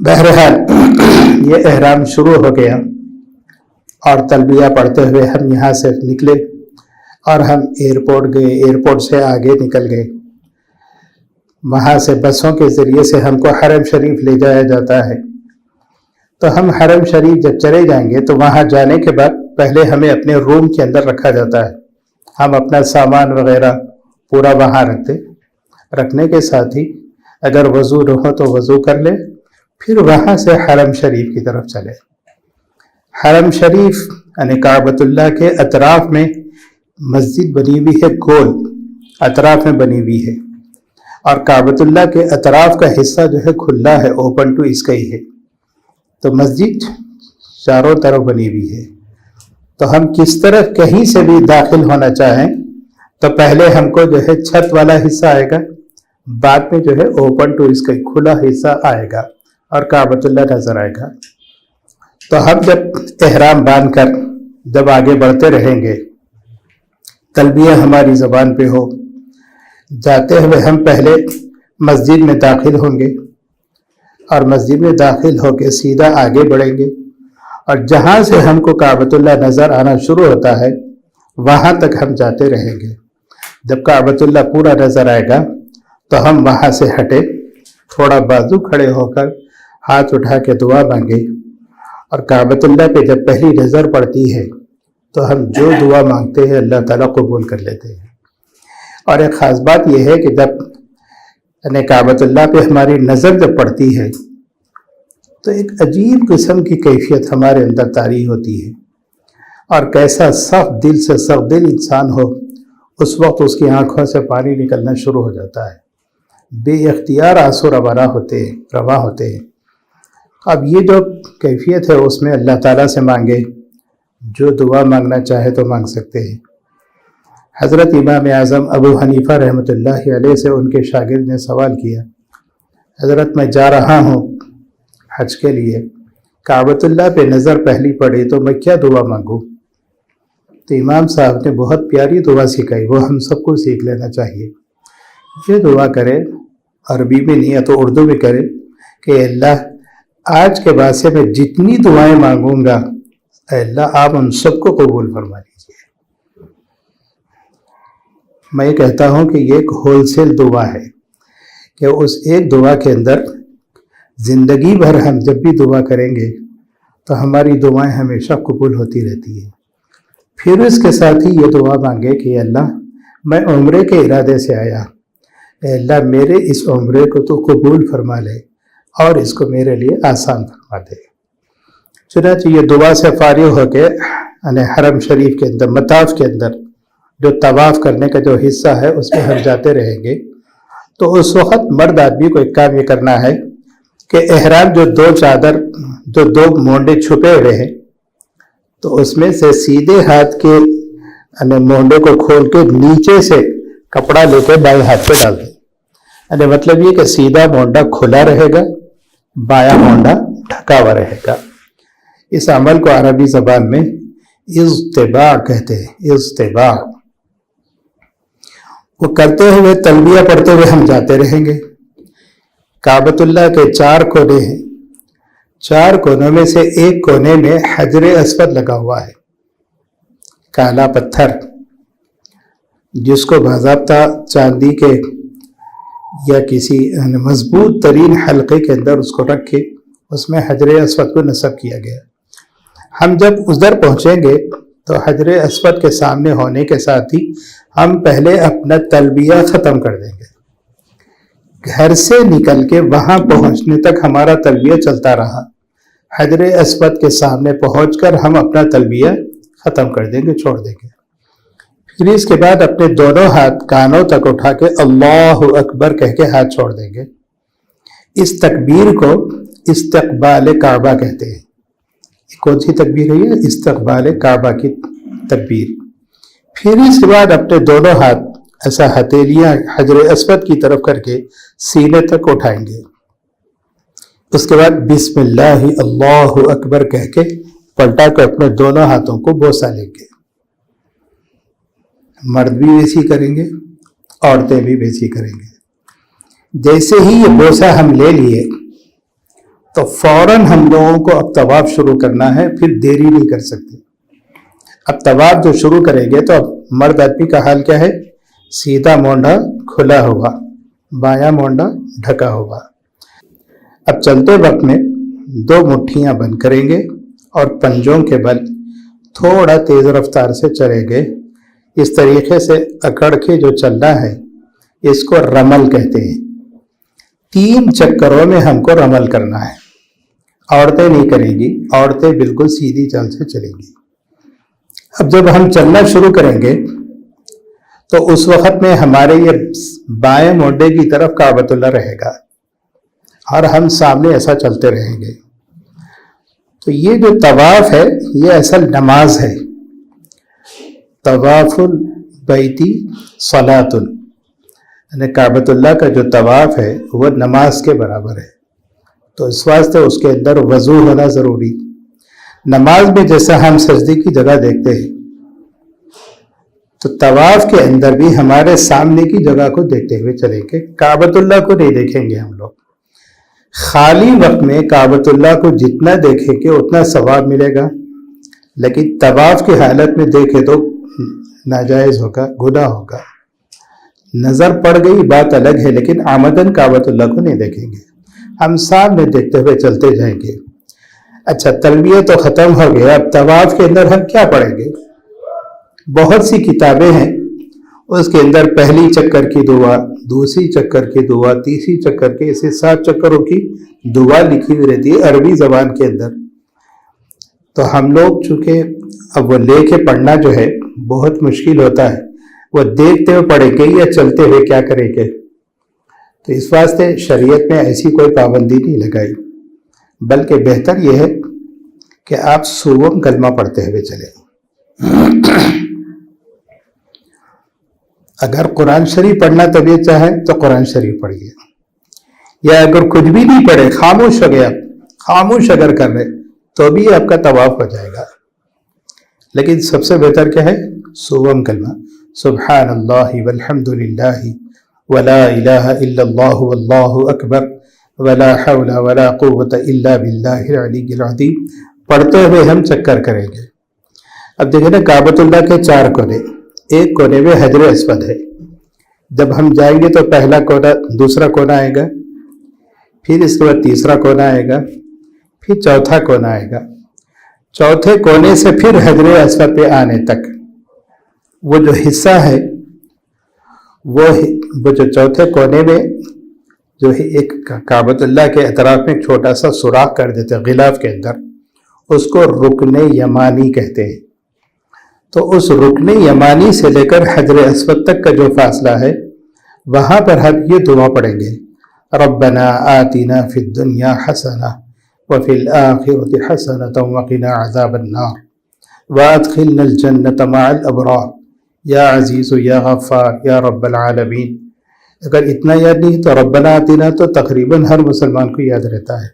بہرحال یہ احرام شروع ہو گیا اور تلبیہ پڑھتے ہوئے ہم یہاں سے نکلے اور ہم ایئرپورٹ گئے، ایئرپورٹ سے آگے نکل گئے۔ وہاں سے بسوں کے ذریعے سے ہم کو حرم شریف لے جایا جاتا ہے۔ تو ہم حرم شریف جب چلے جائیں گے تو وہاں جانے کے بعد پہلے ہمیں اپنے روم کے اندر رکھا جاتا ہے۔ ہم اپنا سامان وغیرہ پورا وہاں رکھنے کے ساتھ ہی اگر وضو ہو تو وضو کر لے، پھر وہاں سے حرم شریف کی طرف چلے۔ حرم شریف یعنی کعبۃ اللہ کے اطراف میں مسجد بنی ہوئی ہے، گول اطراف میں بنی ہوئی ہے، اور کعبۃ اللہ کے اطراف کا حصہ جو ہے کھلا ہے، اوپن ٹو اسکائی ہے۔ تو مسجد چاروں طرف بنی ہوئی ہے، تو ہم کس طرف کہیں سے بھی داخل ہونا چاہیں تو پہلے ہم کو جو ہے چھت والا حصہ آئے گا، بعد میں جو ہے اوپن ٹو اسکائی کھلا حصہ آئے گا اور کعبۃ اللہ نظر آئے گا۔ تو ہم جب احرام باندھ کر جب آگے بڑھتے رہیں گے، تلبیہ ہماری زبان پہ ہو، جاتے ہوئے ہم پہلے مسجد میں داخل ہوں گے اور مسجد میں داخل ہو کے سیدھا آگے بڑھیں گے، اور جہاں سے ہم کو کعبۃ اللہ نظر آنا شروع ہوتا ہے وہاں تک ہم جاتے رہیں گے۔ جب کعبۃ اللہ پورا نظر آئے گا تو ہم وہاں سے ہٹے، تھوڑا بازو کھڑے ہو کر ہاتھ اٹھا کے دعا مانگے، اور کعبۃ اللہ پہ جب پہلی نظر پڑتی ہے تو ہم جو دعا مانگتے ہیں اللہ تعالیٰ قبول کر لیتے ہیں۔ اور ایک خاص بات یہ ہے کہ جب کعبۃ اللہ پہ ہماری نظر جب پڑتی ہے تو ایک عجیب قسم کی کیفیت ہمارے اندر طاری ہوتی ہے، اور کیسا سخت دل سے سخت دل انسان ہو اس وقت اس کی آنکھوں سے پانی نکلنا شروع ہو جاتا ہے، بے اختیار آنسو رواں ہوتے ہیں۔ اب یہ جو کیفیت ہے اس میں اللہ تعالیٰ سے مانگے، جو دعا مانگنا چاہے تو مانگ سکتے ہیں۔ حضرت امام اعظم ابو حنیفہ رحمۃ اللہ علیہ سے ان کے شاگرد نے سوال کیا، حضرت میں جا رہا ہوں حج کے لیے، کعبۃ اللہ پہ نظر پہلی پڑی تو میں کیا دعا مانگوں؟ تو امام صاحب نے بہت پیاری دعا سکھائی، وہ ہم سب کو سیکھ لینا چاہیے۔ یہ دعا کرے، عربی میں نہیں ہے تو اردو میں کرے کہ اللہ آج کے بعد سے میں جتنی دعائیں مانگوں گا اے اللہ آپ ان سب کو قبول فرما لیجیے۔ میں کہتا ہوں کہ یہ ایک ہول سیل دعا ہے کہ اس ایک دعا کے اندر زندگی بھر ہم جب بھی دعا کریں گے تو ہماری دعائیں ہمیشہ قبول ہوتی رہتی ہیں۔ پھر اس کے ساتھ ہی یہ دعا مانگے کہ اللہ میں عمرے کے ارادے سے آیا، اے اللہ میرے اس عمرے کو تو قبول فرما لے اور اس کو میرے لیے آسان فرما دے۔ چنانچہ یہ دعا سے فارغ ہو کے حرم شریف کے اندر مطاف کے اندر جو طواف کرنے کا جو حصہ ہے اس میں ہم جاتے رہیں گے۔ تو اس وقت مرد آدمی کو ایک کام یہ کرنا ہے کہ احرام جو دو مونڈے چھپے ہوئے ہیں تو اس میں سے سیدھے ہاتھ کے مونڈے کو کھول کے نیچے سے کپڑا لے کے بائیں ہاتھ پہ ڈال دیں، مطلب یہ کہ سیدھا مونڈا کھلا رہے گا، بایاں مونڈا ڈھکا ہوا رہے گا۔ اس عمل کو عربی زبان میں اضطباع کہتے ہیں، اضطباع۔ وہ کرتے ہوئے تلبیہ پڑھتے ہوئے ہم جاتے رہیں گے۔ کعبۃ اللہ کے 4 کونے ہیں، 4 کونوں میں سے ایک کونے میں حجر اسود لگا ہوا ہے، کالا پتھر، جس کو باضابطہ چاندی کے یا کسی مضبوط ترین حلقے کے اندر اس کو رکھ کے اس میں حجر اسود کو نصب کیا گیا۔ ہم جب ادھر پہنچیں گے تو حجر اسود کے سامنے ہونے کے ساتھ ہی ہم پہلے اپنا تلبیہ ختم کر دیں گے۔ گھر سے نکل کے وہاں پہنچنے تک ہمارا تلبیہ چلتا رہا، حجر اسود کے سامنے پہنچ کر ہم اپنا تلبیہ ختم کر دیں گے، چھوڑ دیں گے۔ پھر اس کے بعد اپنے دونوں ہاتھ کانوں تک اٹھا کے اللہ اکبر کہہ کے ہاتھ چھوڑ دیں گے۔ اس تکبیر کو استقبال کعبہ کہتے ہیں۔ کون سی تکبیر ہے یہ؟ استقبال کعبہ کی تکبیر۔ پھر اس کے بعد اپنے دونوں ہاتھ ایسا ہتھیلیاں حجر اسود کی طرف کر کے سینے تک اٹھائیں گے۔ اس کے بعد بسم اللہ اللہ اکبر کہہ کے پلٹا کے اپنے دونوں ہاتھوں کو بوسہ لیں گے۔ مرد بھی ویسی کریں گے، عورتیں بھی ویسی کریں گے۔ جیسے ہی یہ بوسہ ہم لے لیے تو فوراً ہم لوگوں کو اب طواف شروع کرنا ہے، پھر دیری نہیں کر سکتے۔ اب طواف جو شروع کریں گے تو اب مرد آدمی کا حال کیا ہے؟ سیدھا مونڈا کھلا ہوگا، بایاں مونڈا ڈھکا ہوگا۔ اب چلتے وقت میں 2 مٹھیاں بند کریں گے اور پنجوں کے بل تھوڑا تیز رفتار سے چلیں گے۔ اس طریقے سے اکڑ کے جو چلنا ہے اس کو رمل کہتے ہیں۔ 3 چکروں میں ہم کو رمل کرنا ہے۔ عورتیں نہیں کریں گی، عورتیں بالکل سیدھی چال سے چلیں گی۔ اب جب ہم چلنا شروع کریں گے تو اس وقت میں ہمارے یہ بائیں مونڈے کی طرف کعبۃ اللہ رہے گا اور ہم سامنے ایسا چلتے رہیں گے۔ تو یہ جو طواف ہے یہ اصل نماز ہے۔ طواف البیتی صلاۃ، یعنی کعبۃ اللہ کا جو طواف ہے وہ نماز کے برابر ہے۔ تو اس واسطے اس کے اندر وضو ہونا ضروری۔ نماز میں جیسا ہم سجدے کی جگہ دیکھتے ہیں تو طواف کے اندر بھی ہمارے سامنے کی جگہ کو دیکھتے ہوئے چلیں گے، کعبۃ اللہ کو نہیں دیکھیں گے ہم لوگ۔ خالی وقت میں کعبۃ اللہ کو جتنا دیکھیں گے اتنا ثواب ملے گا، لیکن طواف کی حالت میں دیکھے تو ناجائز ہوگا، گناہ ہوگا۔ نظر پڑ گئی بات الگ ہے، لیکن آمدن کعبۃ اللہ کو نہیں دیکھیں گے، ہم سامنے دیکھتے ہوئے چلتے جائیں گے۔ اچھا، تلبیہ تو ختم ہو گیا، اب طواف کے اندر ہم کیا پڑھیں گے؟ بہت سی کتابیں ہیں، اس کے اندر پہلی چکر کی دعا، دوسری چکر کی دعا، تیسری چکر کی، ایسے 7 چکروں کی دعا لکھی ہوئی رہتی ہے عربی زبان کے اندر۔ تو ہم لوگ چونکہ اب وہ لے کے پڑھنا جو ہے بہت مشکل ہوتا ہے، وہ دیکھتے ہوئے پڑھیں گے یا چلتے ہوئے کیا کریں گے؟ تو اس واسطے شریعت میں ایسی کوئی پابندی نہیں لگائی، بلکہ بہتر یہ ہے کہ آپ سوم کلمہ پڑھتے ہوئے چلیں۔ اگر قرآن شریف پڑھنا طبیعت چاہے تو قرآن شریف پڑھیے، یا اگر کچھ بھی نہیں پڑھے، خاموش ہو گیا، خاموش اگر کر رہے تو بھی آپ کا طواف ہو جائے گا۔ لیکن سب سے بہتر کیا ہے؟ سوم کلمہ، سبحان اللہ والحمد للہ ولا الہ الا اللہ واللہ اکبر ولا حول ولا قوت الا باللہ العلی العظیم پڑھتے ہوئے ہم چکر کریں گے۔ اب دیکھیں نا، کعبۃ اللہ کے 4 کونے، ایک کونے میں حجر اسود ہے۔ جب ہم جائیں گے تو پہلا کونا، دوسرا کونا آئے گا، پھر اس کے بعد تیسرا کونا آئے گا، پھر چوتھا کونا آئے گا۔ چوتھے کونے سے پھر حجر اسود پہ آنے تک وہ جو حصہ ہے وہ جو چوتھے کونے میں جو ہے ایک کعبۃ اللہ کے اطراف میں چھوٹا سا سوراخ کر دیتے ہیں غلاف کے اندر، اس کو رکن یمانی کہتے ہیں۔ تو اس رکن یمانی سے لے کر حجر اسود تک کا جو فاصلہ ہے وہاں پر ہم یہ دعا پڑھیں گے، ربنا آتنا فی الدنیا حسنہ وفی الآخرۃ حسنۃ وقنا عذاب النار وادخلنا الجنۃ مع الابرار یا عزیز یا غفار یا رب العالمین۔ اگر اتنا یاد نہیں تو ربنا آتنا تو تقریباً ہر مسلمان کو یاد رہتا ہے۔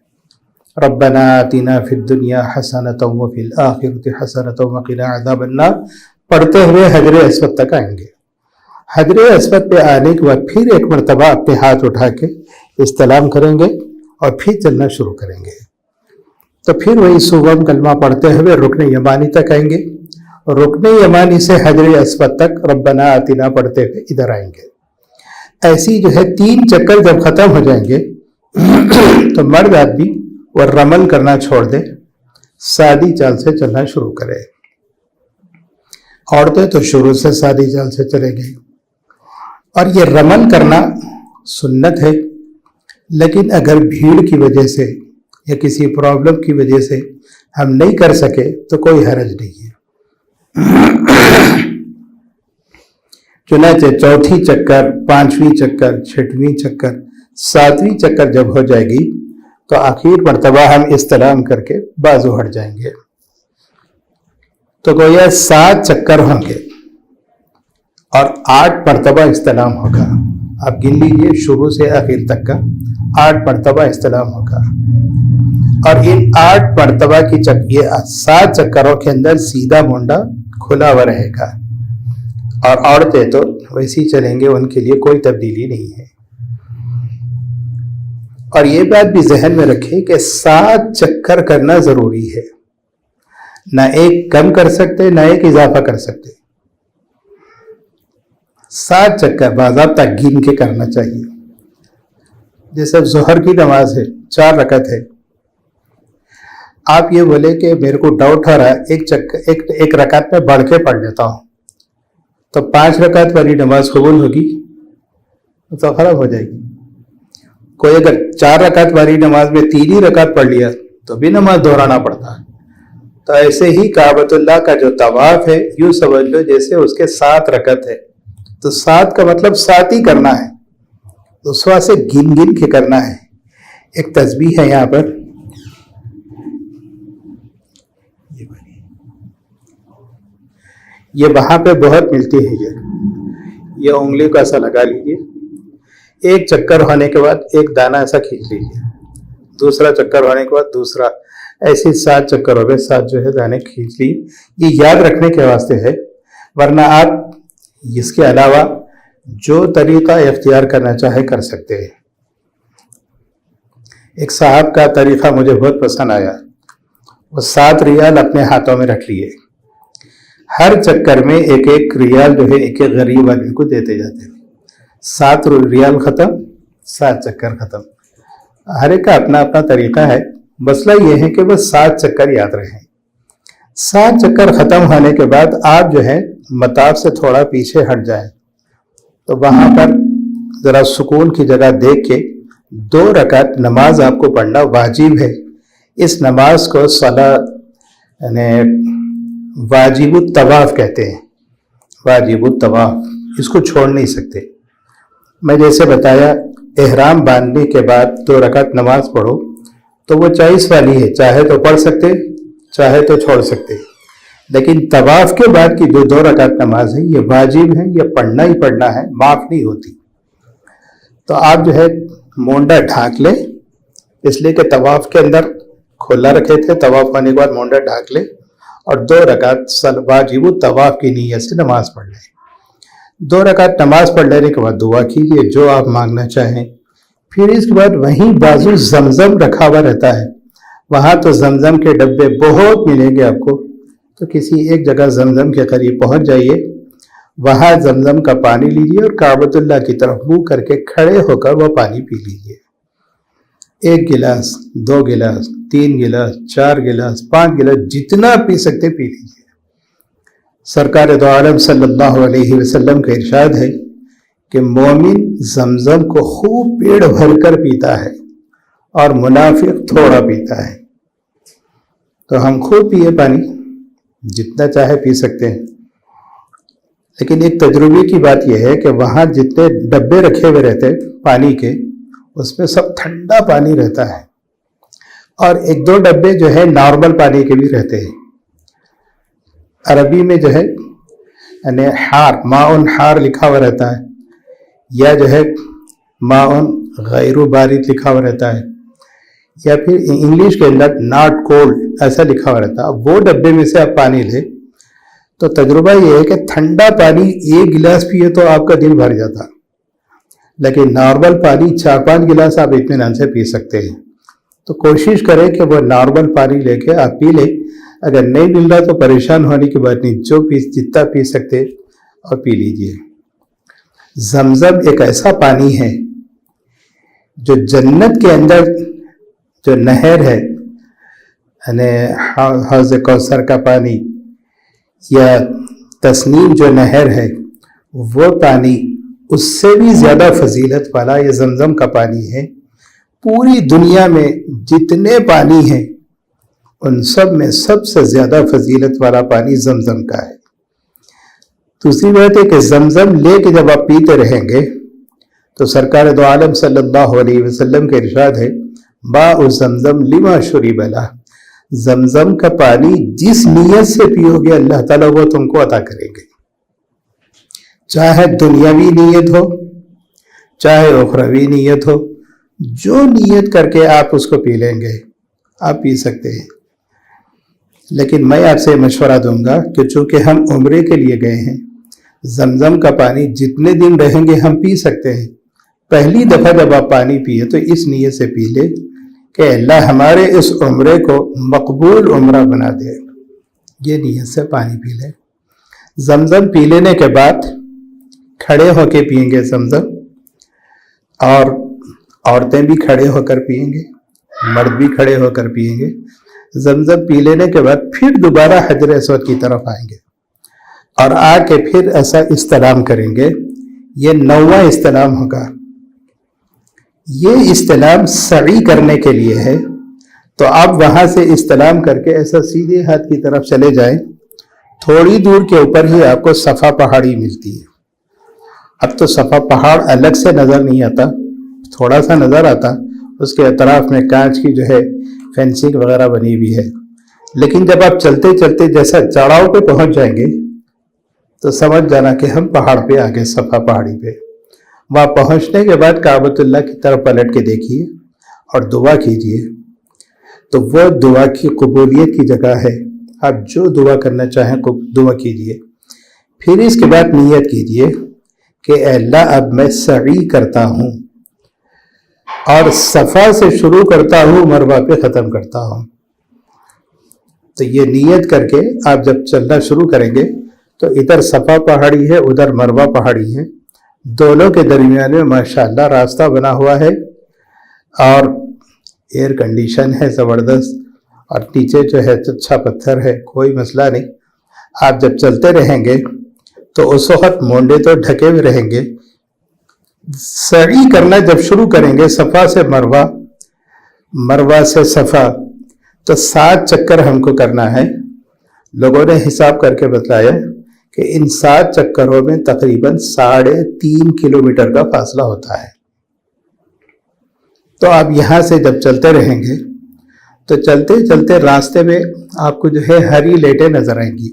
ربنا آتنا فی الدنیا حسنۃ وفی الآخرۃ حسنۃ وقنا عذاب النار پڑھتے ہوئے حجر اسود تک آئیں گے۔ حجر اسود پہ آنے کے بعد پھر ایک مرتبہ اپنے ہاتھ اٹھا کے استلام کریں گے اور پھر چلنا شروع کریں گے۔ تو پھر وہی سوم کلمہ پڑھتے ہوئے رکن یمانی تک آئیں گے، رکن یمانی سے حجر اسود تک ربنا آتنا پڑھتے ہوئے ادھر آئیں گے۔ ایسی جو ہے 3 چکر جب ختم ہو جائیں گے تو مرد آدمی وہ رمل کرنا چھوڑ دے، سادی چال سے چلنا شروع کرے۔ عورتیں تو شروع سے سادی چال سے چلے گی۔ اور یہ رمل کرنا سنت ہے، لیکن اگر بھیڑ کی وجہ سے یا کسی پرابلم کی وجہ سے ہم نہیں کر سکے تو کوئی حرج نہیں ہے۔ چنانچہ چوتھی چکر، 5ویں چکر، 6ویں چکر، 7ویں چکر جب ہو جائے گی تو آخر مرتبہ ہم استلام کر کے بازو ہٹ جائیں گے۔ تو گویا 7 چکر ہوں گے اور 8 مرتبہ استلام ہوگا۔ آپ گن لیجیے شروع سے آخر تک کا 8 مرتبہ استلام ہوگا۔ اور ان 8 مرتبہ کی یہ 7 چکروں کے اندر سیدھا مونڈا کھلا ہوا رہے گا، اور عورتیں تو ویسے ہی چلیں گے، ان کے لیے کوئی تبدیلی نہیں ہے۔ اور یہ بات بھی ذہن میں رکھیں کہ 7 چکر کرنا ضروری ہے، نہ ایک کم کر سکتے نہ ایک اضافہ کر سکتے، 7 چکر باضابطہ گن کے کرنا چاہیے۔ جیسے ظہر کی نماز ہے 4 رکعت ہے، آپ یہ بولے کہ میرے کو ڈاؤٹ ہو رہا ہے ایک رکعت میں بڑھ کے پڑھ لیتا ہوں، تو 5 رکعت والی نماز قبول ہوگی تو خراب ہو جائے گی۔ کوئی اگر 4 رکعت والی نماز میں 3 ہی رکعت پڑھ لیا تو بھی نماز دہرانا پڑتا ہے۔ تو ایسے ہی کعبۃ اللہ کا جو طواف ہے یوں سمجھ لو جیسے اس کے 7 رکعت ہے، تو 7 کا مطلب 7 ہی کرنا ہے، اس واسطے گن گن کے کرنا ہے۔ ایک تسبیح ہے یہاں پر، یہ وہاں پہ بہت ملتی ہے، یہ انگلی کو ایسا لگا لیجیے، ایک چکر ہونے کے بعد ایک دانہ ایسا کھینچ لیجیے، دوسرا چکر ہونے کے بعد دوسرا، ایسے 7 چکر ہو گئے، 7 جو ہے دانے کھینچ لی۔ یہ یاد رکھنے کے واسطے ہے، ورنہ آپ اس کے علاوہ جو طریقہ اختیار کرنا چاہے کر سکتے ہیں۔ ایک صاحب کا طریقہ مجھے بہت پسند آیا، وہ 7 ریال اپنے ہاتھوں میں رکھ لیے، ہر چکر میں ایک ایک ریال جو ہے ایک ایک غریب آدمی کو دیتے جاتے ہیں، 7 ریال ختم، 7 چکر ختم۔ ہر ایک کا اپنا اپنا طریقہ ہے، مسئلہ یہ ہے کہ بس 7 چکر یاد رہیں۔ 7 چکر ختم ہونے کے بعد آپ جو ہے مطاف سے تھوڑا پیچھے ہٹ جائیں، تو وہاں پر ذرا سکون کی جگہ دیکھ کے 2 رکعت نماز آپ کو پڑھنا واجب ہے۔ اس نماز کو صلاۃ یعنی واجب الطواف کہتے ہیں، واجب الطواف، اس کو چھوڑ نہیں سکتے۔ میں جیسے بتایا احرام باندھنے کے بعد 2 رکعت نماز پڑھو تو وہ چوائس والی ہے، چاہے تو پڑھ سکتے چاہے تو چھوڑ سکتے، لیکن طواف کے بعد کی جو 2 رکعت نماز ہے یہ واجب ہے، یہ پڑھنا ہی پڑھنا ہے، معاف نہیں ہوتی۔ تو آپ جو ہے مونڈا ڈھانک لیں، اس لیے کہ طواف کے اندر کھلا رکھے تھے، طواف ہونے کے بعد مونڈا ڈھانک لیں اور 2 رکعت واجب الطواف کی نیت سے نماز پڑھ لیں۔ 2 رکعت نماز پڑھ لینے کے بعد دعا کیجیے جو آپ مانگنا چاہیں۔ پھر اس کے بعد وہیں بازو زمزم رکھا ہوا رہتا ہے، وہاں تو زمزم کے ڈبے بہت ملیں گے آپ کو، تو کسی ایک جگہ زمزم کے قریب پہنچ جائیے، وہاں زمزم کا پانی لیجیے اور کعبۃ اللہ کی طرف منہ کر کے کھڑے ہو کر وہ پانی پی لیجیے، 1 glass 2 glass 3 glass 4 glass 5 glass جتنا پی سکتے پی لیجیے۔ سرکار دو عالم صلی اللہ علیہ وسلم کا ارشاد ہے کہ مومن زمزم کو خوب پیڑ بھر کر پیتا ہے اور منافق تھوڑا پیتا ہے۔ تو ہم خوب پیے پانی، جتنا چاہے پی سکتے ہیں، لیکن ایک تجربے کی بات یہ ہے کہ وہاں جتنے ڈبے رکھے ہوئے رہتے پانی کے، اس میں سب ٹھنڈا پانی رہتا ہے، اور 1-2 ڈبے جو ہے نارمل پانی کے بھی رہتے ہیں۔ عربی میں جو ہے یعنی حار، ماؤن حار لکھا ہوا رہتا ہے، یا جو ہے ماؤن غیر بارد لکھا ہوا رہتا ہے، یا پھر انگلش کے اندر ناٹ کولڈ ایسا لکھا ہوا رہتا ہے۔ وہ ڈبے میں سے آپ پانی لیں تو تجربہ یہ ہے کہ ٹھنڈا پانی 1 گلاس پیے تو آپ کا دل بھر جاتا، لیکن نارمل پانی 4-5 گلاس آپ اطمینان سے پی سکتے ہیں۔ تو کوشش کریں کہ وہ نارمل پانی لے کے آپ پی لیں، اگر نہیں مل رہا تو پریشان ہونے کی بات نہیں، جتنا پی سکتے اور پی لیجیے۔ زمزم ایک ایسا پانی ہے جو جنت کے اندر جو نہر ہے، یعنی حوض کوثر کا پانی یا تسنیم جو نہر ہے، وہ پانی اس سے بھی زیادہ فضیلت والا یہ زمزم کا پانی ہے۔ پوری دنیا میں جتنے پانی ہیں ان سب میں سب سے زیادہ فضیلت والا پانی زمزم کا ہے۔ دوسری بات ہے کہ زمزم لے کے جب آپ پیتے رہیں گے تو سرکار دو عالم صلی اللہ علیہ وسلم کا ارشاد ہے، ماء زمزم لما شرب لہ، زمزم کا پانی جس نیت سے پیو گے اللہ تعالیٰ وہ تم کو عطا کریں گے، چاہے دنیاوی نیت ہو چاہے اخروی نیت ہو، جو نیت کر کے آپ اس کو پی لیں گے آپ پی سکتے ہیں۔ لیکن میں آپ سے مشورہ دوں گا کہ چونکہ ہم عمرے کے لیے گئے ہیں، زمزم کا پانی جتنے دن رہیں گے ہم پی سکتے ہیں، پہلی دفعہ جب آپ پانی پیے تو اس نیت سے پی لے کہ اللہ ہمارے اس عمرے کو مقبول عمرہ بنا دے، یہ نیت سے پانی پی لے۔ زمزم پی لینے کے بعد کھڑے ہو کے پئیں گے زمزم، اور عورتیں بھی کھڑے ہو کر پئیں گے، مرد بھی کھڑے ہو کر پئیں گے۔ زمزم پی لینے کے بعد پھر دوبارہ حجر اسود کی طرف آئیں گے اور آ کے پھر ایسا استلام کریں گے، یہ 9واں استلام ہوگا۔ یہ استلام سعی کرنے کے لیے ہے، تو آپ وہاں سے استلام کر کے ایسا سیدھے ہاتھ کی طرف چلے جائیں، تھوڑی دور کے اوپر ہی آپ کو صفا پہاڑی ملتی ہے۔ اب تو صفا پہاڑ الگ سے نظر نہیں آتا، تھوڑا سا نظر آتا، اس کے اطراف میں کانچ کی جو ہے فینسنگ وغیرہ بنی ہوئی ہے، لیکن جب آپ چلتے چلتے جیسا چڑھاؤ پہ پہنچ جائیں گے تو سمجھ جانا کہ ہم پہاڑ پہ آگے صفا پہاڑی پہ۔ وہاں پہنچنے کے بعد کعبۃ اللہ کی طرف پلٹ کے دیکھیے اور دعا کیجئے، تو وہ دعا کی قبولیت کی جگہ ہے، آپ جو دعا کرنا چاہیں دعا کیجئے۔ پھر اس کے بعد نیت کیجئے کہ اے اللہ اب میں سعی کرتا ہوں اور صفا سے شروع کرتا ہوں، مروہ پہ ختم کرتا ہوں۔ تو یہ نیت کر کے آپ جب چلنا شروع کریں گے تو ادھر صفا پہاڑی ہے، ادھر مروہ پہاڑی ہے، دونوں کے درمیان میں ماشاءاللہ راستہ بنا ہوا ہے اور ایئر کنڈیشن ہے زبردست، اور نیچے جو ہے اچھا پتھر ہے، کوئی مسئلہ نہیں۔ آپ جب چلتے رہیں گے تو اس وقت مونڈے تو ڈھکے ہوئے رہیں گے۔ سعی کرنا جب شروع کریں گے صفا سے مروہ، مروہ سے صفا، تو 7 چکر ہم کو کرنا ہے۔ لوگوں نے حساب کر کے بتلایا کہ ان 7 چکروں میں تقریباً 3.5 کلومیٹر کا فاصلہ ہوتا ہے۔ تو آپ یہاں سے جب چلتے رہیں گے تو چلتے چلتے راستے میں آپ کو جو ہے ہری لیٹیں نظر آئیں گی،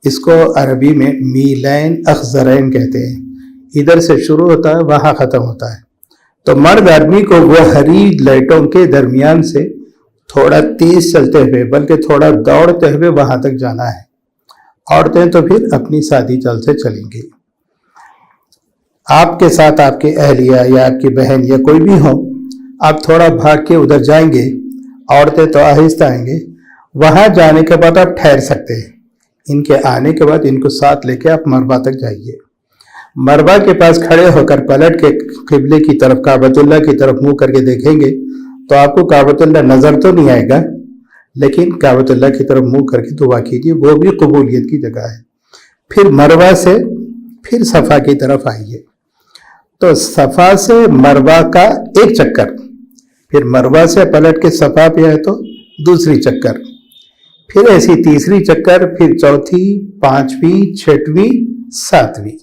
اس کو عربی میں میلین اخضرین کہتے ہیں، ادھر سے شروع ہوتا ہے وہاں ختم ہوتا ہے۔ تو مرد آدمی کو وہ ہری لائٹوں کے درمیان سے تھوڑا تیز چلتے ہوئے، بلکہ تھوڑا دوڑتے ہوئے وہاں تک جانا ہے۔ عورتیں تو پھر اپنی سادھی چل سے چلیں گی۔ آپ کے ساتھ آپ کے اہلیہ یا آپ کی بہن یا کوئی بھی ہو، آپ تھوڑا بھاگ کے ادھر جائیں گے، عورتیں تو آہستہ آئیں گے۔ وہاں جانے کے بعد آپ ٹھہر سکتے ہیں، ان کے آنے کے بعد ان کو ساتھ لے کے آپ مروہ تک جائیے۔ مروہ کے پاس کھڑے ہو کر پلٹ کے قبلے کی طرف، کعبۃ اللہ کی طرف منہ کر کے دیکھیں گے تو آپ کو کعبۃ اللہ نظر تو نہیں آئے گا، لیکن کعبۃ اللہ کی طرف منہ کر کے دعا کیجیے، وہ بھی قبولیت کی جگہ ہے۔ پھر مروہ سے پھر صفا کی طرف آئیے، تو صفا سے مروہ کا 1 چکر، پھر مروہ سے پلٹ کے صفا پہ آئے تو دوسری چکر، پھر ایسی تیسری چکر، پھر چوتھی، 5ویں، 6ویں، 7ویں،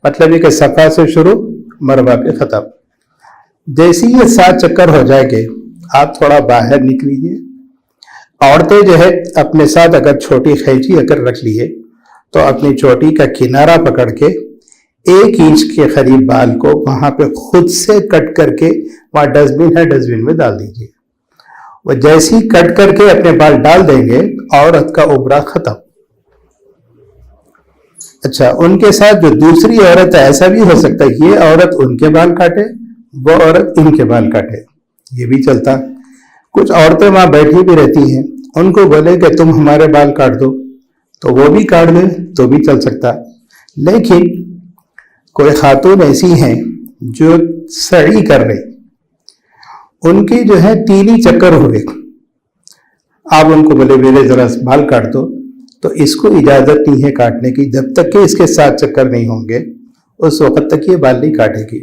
مطلب یہ کہ صفا سے شروع مروہ پہ ختم۔ جیسے یہ 7 چکر ہو جائیں گے آپ تھوڑا باہر نکلیے۔ عورتیں جو ہے اپنے ساتھ اگر چھوٹی قینچی اگر رکھ لیے تو اپنی چوٹی کا کنارہ پکڑ کے 1 انچ کے قریب بال کو وہاں پہ خود سے کٹ کر کے، وہاں ڈسٹ بن ہے، ڈسٹ بن میں ڈال دیجیے۔ وہ جیسی کٹ کر کے اپنے بال ڈال دیں گے، عورت کا عمرہ ختم۔ اچھا، ان کے ساتھ جو دوسری عورت ہے، ایسا بھی ہو سکتا ہے یہ عورت ان کے بال کاٹے، وہ عورت ان کے بال کاٹے، یہ بھی چلتا۔ کچھ عورتیں وہاں بیٹھی بھی رہتی ہیں، ان کو بولے کہ تم ہمارے بال کاٹ دو تو وہ بھی کاٹ دیں تو بھی چل سکتا۔ لیکن کوئی خاتون ایسی ہیں جو سعی کر رہی، ان کی جو ہے 3 ہی چکر ہوئے، آپ ان کو بولے میرے ذرا بال کاٹ دو تو اس کو اجازت نہیں ہے کاٹنے کی، جب تک کہ اس کے 7 چکر نہیں ہوں گے اس وقت تک یہ بال نہیں کاٹے گی۔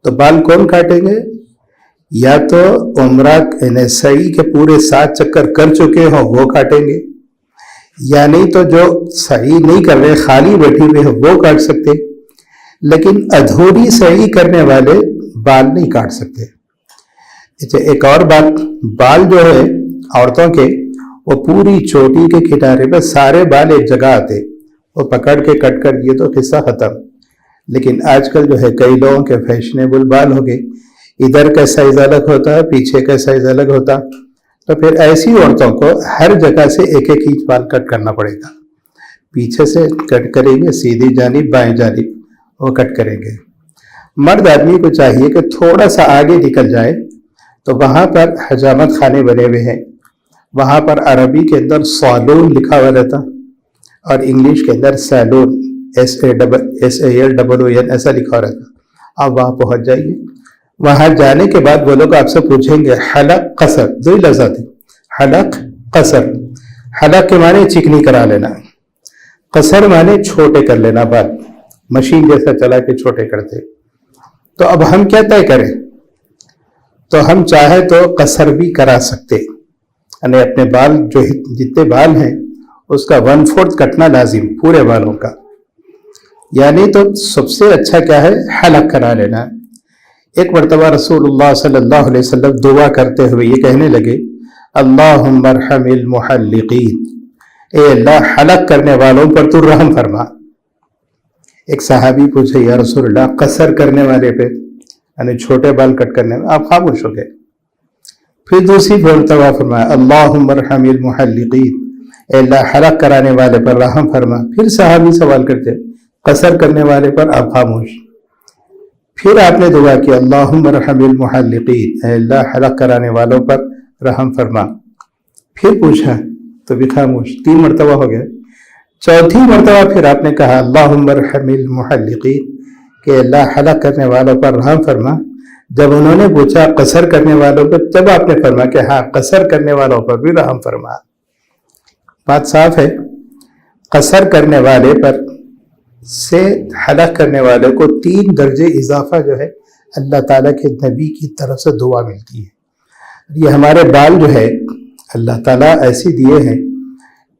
تو بال کون کاٹیں گے؟ یا تو عمرہ یعنی سعی کے پورے 7 چکر کر چکے ہوں وہ کاٹیں گے، یا نہیں تو جو سعی نہیں کر رہے خالی بیٹھے ہوئے ہیں وہ کاٹ سکتے، لیکن ادھوری سعی کرنے والے بال نہیں کاٹ سکتے۔ اچھا، ایک اور بات، بال جو ہے عورتوں کے وہ پوری چوٹی کے کنارے پہ سارے بال ایک جگہ آتے، وہ پکڑ کے کٹ کر دیے تو قصہ ختم۔ لیکن آج کل جو ہے کئی لوگوں کے فیشنیبل بال ہو گئے، ادھر کا سائز الگ ہوتا ہے، پیچھے کا سائز الگ ہوتا، تو پھر ایسی عورتوں کو ہر جگہ سے 1 انچ بال کٹ کرنا پڑے گا۔ پیچھے سے کٹ کریں گے، سیدھی جانب بائیں جانب وہ کٹ کریں گے۔ مرد آدمی کو چاہیے کہ تھوڑا سا آگے نکل جائے تو وہاں پر حجامت خانے بنے ہوئے ہیں، وہاں پر عربی کے اندر صالون لکھا ہوا رہتا اور انگلش کے اندر سیلون SALOON ایسا لکھا ہوا رہتا۔ آپ وہاں پہنچ جائیے، وہاں جانے کے بعد وہ لوگ آپ سے پوچھیں گے حلق قصر، دو ہی لفظ آتے، حلق قصر۔ حلق کے معنی چکنی کرا لینا، قصر معنی چھوٹے کر لینا، بال مشین جیسا چلا کے چھوٹے کرتے۔ تو اب ہم کیا طے کریں؟ تو ہم چاہے تو قصر بھی کرا سکتے، یعنی اپنے بال جو جتنے بال ہیں اس کا 1/4 کٹنا لازم، پورے بالوں کا، یعنی تو سب سے اچھا کیا ہے؟ حلق کرا لینا۔ ایک مرتبہ رسول اللہ صلی اللہ علیہ وسلم دعا کرتے ہوئے یہ کہنے لگے، اللہم ارحم المحلقین، اے اللہ حلق کرنے والوں پر تو رحم فرما۔ ایک صحابی پوچھے، یا رسول اللہ قصر کرنے والے پہ، یعنی چھوٹے بال کٹ کرنے میں؟ آپ خاموش ہو گئے۔ پھر دوسری مرتبہ فرمایا، اللہم ارحم المحلقین، اے اللہ حلق کرانے والے پر رحم فرما۔ پھر صحابی سوال کرتے، قصر کرنے والے پر؟ آپ خاموش۔ پھر آپ نے دعا کی، اللہم ارحم المحلقین، اے اللہ حلق کرانے والوں پر رحم فرما۔ پھر پوچھا تو بھی خاموش، 3 مرتبہ ہو گئے۔ چوتھی مرتبہ پھر آپ نے کہا، اللہم ارحم المحلقین، کہ اللہ حلق کرنے والوں پر رحم فرما۔ جب انہوں نے پوچھا قصر کرنے والوں پر، تب آپ نے فرما کہ ہاں قصر کرنے والوں پر بھی رحم فرما۔ بات صاف ہے، قصر کرنے والے پر سے حلق کرنے والے کو 3 درجے اضافہ جو ہے اللہ تعالیٰ کے نبی کی طرف سے دعا ملتی ہے۔ یہ ہمارے بال جو ہے اللہ تعالیٰ ایسی دیے ہیں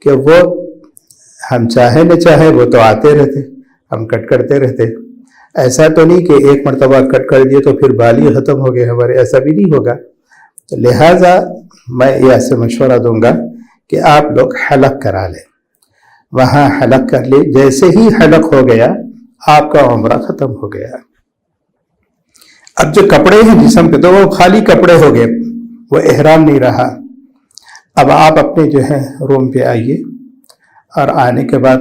کہ وہ ہم چاہے نہ چاہے وہ تو آتے رہتے، ہم کٹ کرتے رہتے۔ ایسا تو نہیں کہ ایک مرتبہ کٹ کر دیے تو پھر بال ہی ختم ہو گئے ہمارے، ایسا بھی نہیں ہوگا۔ تو لہٰذا میں یہ ایسے مشورہ دوں گا کہ آپ لوگ حلق کرا لیں، وہاں حلق کر لیں۔ جیسے ہی حلق ہو گیا آپ کا عمرہ ختم ہو گیا۔ اب جو کپڑے ہیں جسم پہ تو وہ خالی کپڑے ہو گئے، وہ احرام نہیں رہا۔ اب آپ اپنے جو ہے روم پہ آئیے اور آنے کے بعد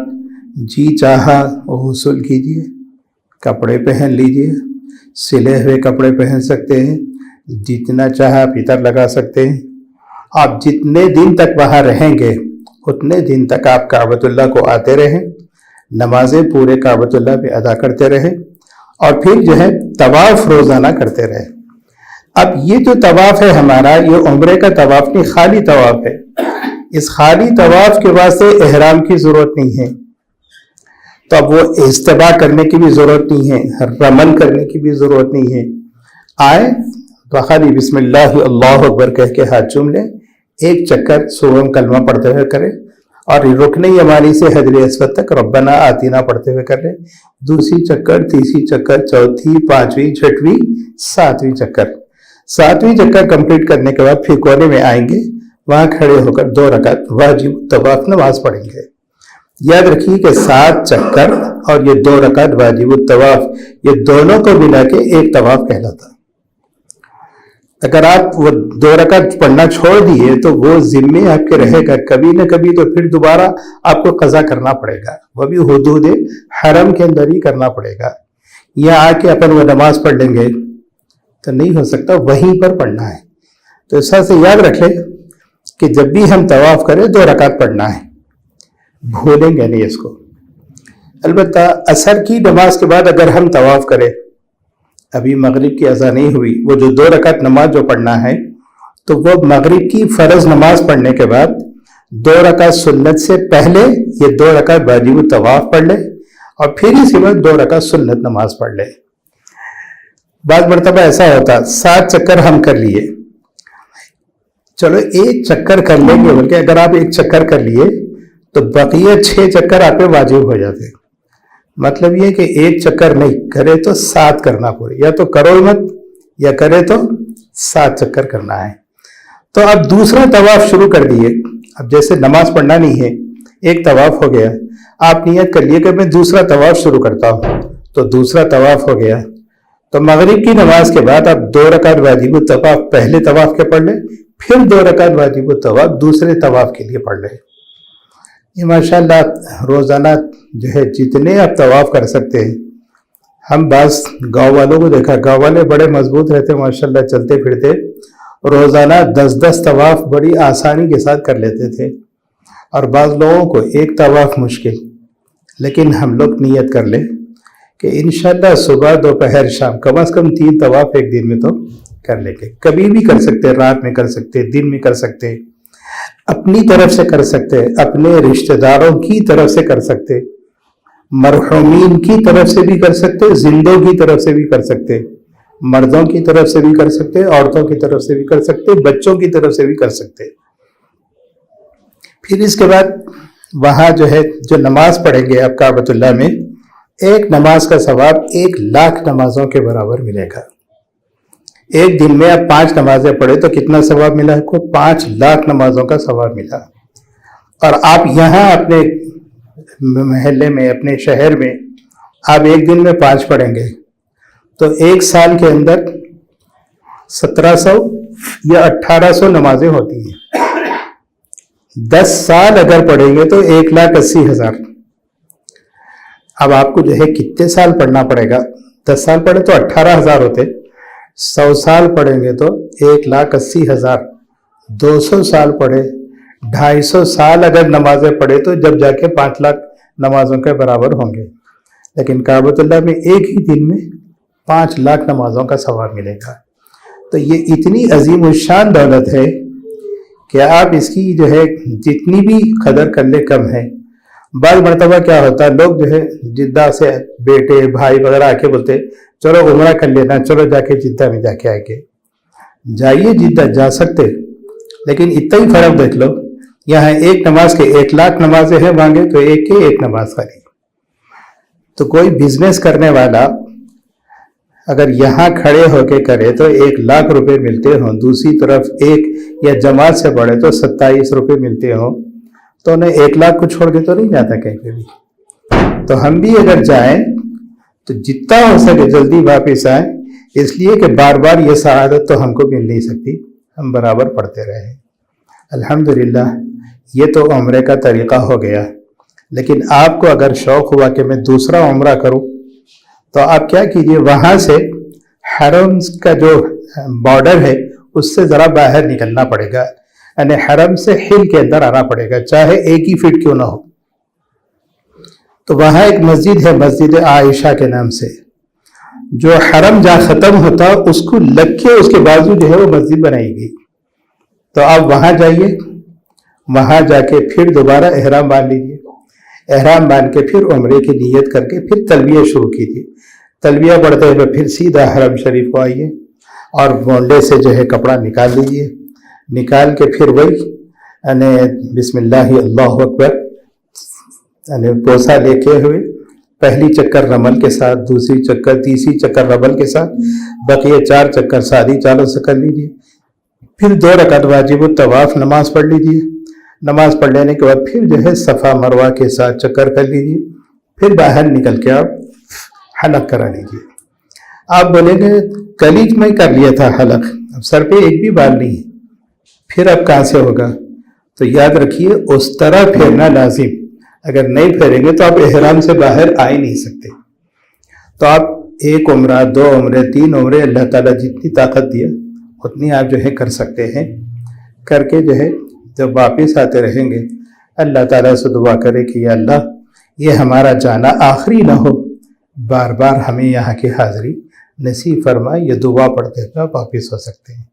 جی چاہا غسل کیجیے، کپڑے پہن لیجیے، سلے ہوئے کپڑے پہن سکتے ہیں، جتنا چاہا آپ عطر لگا سکتے ہیں۔ آپ جتنے دن تک وہاں رہیں گے اتنے دن تک آپ کعبۃ اللہ کو آتے رہیں، نمازیں پورے کعبۃ اللہ پہ ادا کرتے رہیں، اور پھر جو ہے طواف روزانہ کرتے رہیں۔ اب یہ جو طواف ہے ہمارا، یہ عمرے کا طواف نہیں، خالی طواف ہے۔ اس خالی طواف کے واسطے احرام کی ضرورت نہیں ہے، تو اب وہ استباع کرنے کی بھی ضرورت نہیں ہے، رمل کرنے کی بھی ضرورت نہیں ہے۔ آئے تو خالی بسم اللہ اللہ اکبر کہہ کے ہاتھ چوم لیں، ایک چکر سورم کلمہ پڑھتے ہوئے کریں، اور رکن یمانی سے حجر اسود تک ربنا آتینا پڑھتے ہوئے کر لیں، دوسری چکر، تیسری چکر، چوتھی، پانچویں، چھٹویں، ساتویں چکر۔ ساتویں چکر کمپلیٹ کرنے کے بعد پھر کونے میں آئیں گے، وہاں کھڑے ہو کر 2 رکعت واجب طواف نماز پڑھیں گے۔ یاد رکھیے کہ 7 چکر اور یہ 2 رکعت واجب الطواف، یہ دونوں کو ملا کے ایک طواف کہلاتا۔ اگر آپ وہ 2 رکعت پڑھنا چھوڑ دیے تو وہ ذمے آپ کے رہے گا، کبھی نہ کبھی تو پھر دوبارہ آپ کو قضا کرنا پڑے گا، وہ بھی حدود حرم کے اندر ہی کرنا پڑے گا۔ یا آ کے اپن وہ نماز پڑھ لیں گے تو نہیں ہو سکتا، وہیں پر پڑھنا ہے۔ تو اس طرح سے یاد رکھ لیں کہ جب بھی ہم طواف کریں 2 رکعت پڑھنا ہے، بھولیں گے نہیں اس کو۔ البتہ عصر کی نماز کے بعد اگر ہم طواف کریں، ابھی مغرب کی اذان نہیں ہوئی، وہ جو 2 رکعت نماز جو پڑھنا ہے تو وہ مغرب کی فرض نماز پڑھنے کے بعد 2 رکعت سنت سے پہلے یہ 2 رکعت واجب الطواف پڑھ لے، اور پھر اسی وقت 2 رکعت سنت نماز پڑھ لے۔ بعض مرتبہ ایسا ہوتا 7 چکر ہم کر لیے، چلو 1 چکر کر لیں گے، بلکہ اگر آپ 1 چکر کر لیے تو بقیہ 6 چکر آپ پہ واجب ہو جاتے۔ مطلب یہ کہ 1 چکر نہیں کرے تو 7 کرنا پڑے، یا تو کرو مت یا کرے تو 7 چکر کرنا ہے۔ تو اب دوسرا طواف شروع کر دیے۔ اب جیسے نماز پڑھنا نہیں ہے، ایک طواف ہو گیا، آپ نیت کر لیے کہ میں دوسرا طواف شروع کرتا ہوں، تو دوسرا طواف ہو گیا۔ تو مغرب کی نماز کے بعد آپ 2 رکعت واجب الطواف پہلے طواف کے پڑھ لیں، پھر 2 رکعت واجب الطواف دوسرے طواف کے لیے پڑھ لیں۔ یہ ماشاءاللہ روزانہ جو ہے جتنے آپ طواف کر سکتے ہیں ہم بعض گاؤں والوں کو دیکھا، گاؤں والے بڑے مضبوط رہتے ماشاءاللہ، چلتے پھرتے روزانہ 10 طواف بڑی آسانی کے ساتھ کر لیتے تھے، اور بعض لوگوں کو ایک طواف مشکل. لیکن ہم لوگ نیت کر لیں کہ انشاءاللہ صبح دوپہر شام کم از کم 3 طواف ایک دن میں تو کر لیں گے. کبھی بھی کر سکتے، رات میں کر سکتے، دن میں کر سکتے، اپنی طرف سے کر سکتے، اپنے رشتہ داروں کی طرف سے کر سکتے، مرحومین کی طرف سے بھی کر سکتے، زندوں کی طرف سے بھی کر سکتے، مردوں کی طرف سے بھی کر سکتے، عورتوں کی طرف سے بھی کر سکتے، بچوں کی طرف سے بھی کر سکتے. پھر اس کے بعد وہاں جو نماز پڑھیں گے آپ کعبۃ اللہ میں، ایک نماز کا ثواب 1,00,000 نمازوں کے برابر ملے گا. ایک دن میں آپ 5 نمازیں پڑھے تو کتنا ثواب ملا آپ کو؟ 5,00,000 نمازوں کا ثواب ملا. اور آپ یہاں اپنے محلے میں، اپنے شہر میں آپ ایک دن میں 5 پڑھیں گے تو ایک سال کے اندر 1700 یا 1800 نمازیں ہوتی ہیں. 10 سال اگر پڑھیں گے تو 1,80,000. اب آپ کو کتنے سال پڑھنا پڑے گا؟ 10 سال پڑھے تو 18,000 ہوتے، 100 سال پڑھیں گے تو 1,80,000. 200 سال پڑھے، 250 سال اگر نمازیں پڑھے تو جب جا کے 5,00,000 نمازوں کے برابر ہوں گے. لیکن کعبۃ اللہ میں ایک ہی دن میں 5,00,000 نمازوں کا ثواب ملے گا. تو یہ اتنی عظیم الشان دولت ہے کہ آپ اس کی جتنی بھی قدر کر لے کم ہے. بعض مرتبہ کیا ہوتا ہے، لوگ جدہ سے بیٹے بھائی وغیرہ آ کے بولتے چلو عمرہ کر لینا، چلو جا کے جدہ میں جا کے آئے گے. جائیے جدہ، جا سکتے، لیکن اتنا ہی فرق دیکھ لو، یہاں ایک نماز کے 1,00,000 نمازیں ہیں مانگے تو ایک کے ایک نماز خالی. تو کوئی بزنس کرنے والا اگر یہاں کھڑے ہو کے کرے تو 1,00,000 روپے ملتے ہوں، دوسری طرف ایک یا جماعت سے پڑھے تو 27 روپے ملتے ہوں، تو انہیں 1,00,000 کو چھوڑ کے تو نہیں جاتا کہیں پہ بھی. تو ہم بھی اگر جائیں تو جتنا ہو سکے جلدی واپس آئیں، اس لیے کہ بار بار یہ سعادت تو ہم کو مل نہیں سکتی، ہم برابر پڑھتے رہیں. الحمدللہ یہ تو عمرے کا طریقہ ہو گیا. لیکن آپ کو اگر شوق ہوا کہ میں دوسرا عمرہ کروں تو آپ کیا کیجئے، وہاں سے حرم کا جو بارڈر ہے اس سے ذرا باہر نکلنا پڑے گا، یعنی حرم سے حل کے اندر آنا پڑے گا، چاہے 1 ہی فٹ کیوں نہ ہو. تو وہاں ایک مسجد ہے، مسجد عائشہ کے نام سے، جو حرم جہاں ختم ہوتا اس کو لگ کے اس کے بازو وہ مسجد بنائی گئی. تو آپ وہاں جائیے، وہاں جا کے پھر دوبارہ احرام باندھ لیجیے، احرام باندھ کے پھر عمرے کی نیت کر کے پھر تلبیہ شروع کیجیے. تلبیہ پڑھتے ہوئے پھر سیدھا حرم شریف کو آئیے اور مونڈے سے کپڑا نکال لیجیے، نکال کے پھر وہی یعنی بسم اللہ اللہ اکبر یعنی بوسہ لے کے ہوئے پہلی چکر رمل کے ساتھ، دوسری چکر، تیسری چکر رمل کے ساتھ، بقیہ 4 چکر سادی چالوں سے کر لیجیے. پھر 2 رکعت واجب الطواف نماز پڑھ لیجیے. نماز پڑھ لینے کے بعد پھر صفا مروہ کے ساتھ چکر کر لیجیے. پھر باہر نکل کے آپ حلق کرا لیجیے. آپ بولیں گے کل ہی میں کر لیا تھا حلق، اب سر پہ ایک بھی بال نہیں ہے، پھر اب کہاں سے ہوگا؟ تو یاد رکھیے اس طرح پھیرنا لازم، اگر نہیں پھیریں گے تو آپ احرام سے باہر آ ہی نہیں سکتے. تو آپ 1 عمرہ، 2 عمرے، 3 عمرے، اللہ تعالیٰ جتنی طاقت دیا اتنی آپ کر سکتے ہیں. کر کے جب واپس آتے رہیں گے اللہ تعالیٰ سے دعا کرے کہ یا اللہ یہ ہمارا جانا آخری نہ ہو، بار بار ہمیں یہاں کی حاضری نصیب فرمائے. یہ دعا پڑھتے ہوئے آپ واپس ہو سکتے ہیں.